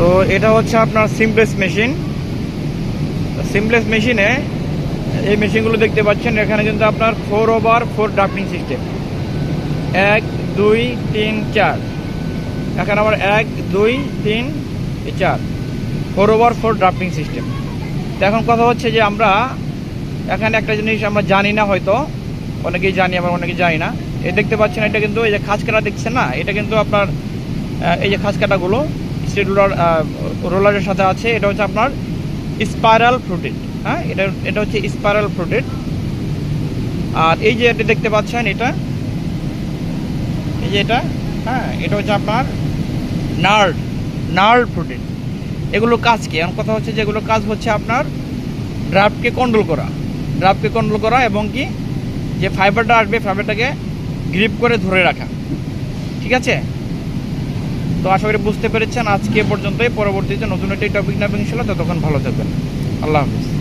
তো এটা হচ্ছে আপনার সিমপ্লেস মেশিন। সিমপ্লেস মেশিনে এই মেশিনগুলো দেখতে পাচ্ছেন, এখানে কিন্তু আপনার 4/4 ড্রাফটিং সিস্টেম, 1 2 3 4। এখানে আবার 1 2 3 4, 4/4 ড্রাফটিং সিস্টেম। তো এখন কথা হচ্ছে যে আমরা এখানে একটা জিনিস আমরা জানি না, হয়তো অনেকেই জানি আবার অনেকেই জানি না। এই দেখতে পাচ্ছেন, এটা কিন্তু এই যে খাঁজ কাটা দেখছেন না, এটা কিন্তু আপনার এই যে খাঁজ কাটাগুলো স্ট্রেট রোলারের সাথে আছে। এটা হচ্ছে আপনার স্পাইরাল ফ্রুটেড। হ্যাঁ, এটা হচ্ছে স্পাইরাল ফ্রুটেড। আর এই যে এটা দেখতে পাচ্ছেন, এটা এই যে এটা, হ্যাঁ, এটা হচ্ছে আপনার নার্ড ফ্রুটেড। এগুলো কাজ কি? এমন কথা হচ্ছে যে এগুলো কাজ হচ্ছে আপনার ড্রাফটকে কন্ট্রোল করা এবং কি যে ফাইবারটা আসবে ফাইবারটাকে গ্রিপ করে ধরে রাখা। ঠিক আছে? তো আশা করি বুঝতে পেরেছেন। আজকে পর্যন্তই, পরবর্তীতে নতুন একটি টপিক নেবেন ইনশাআল্লাহ। ততক্ষণ ভালো থাকবেন। আল্লাহ হাফিজ।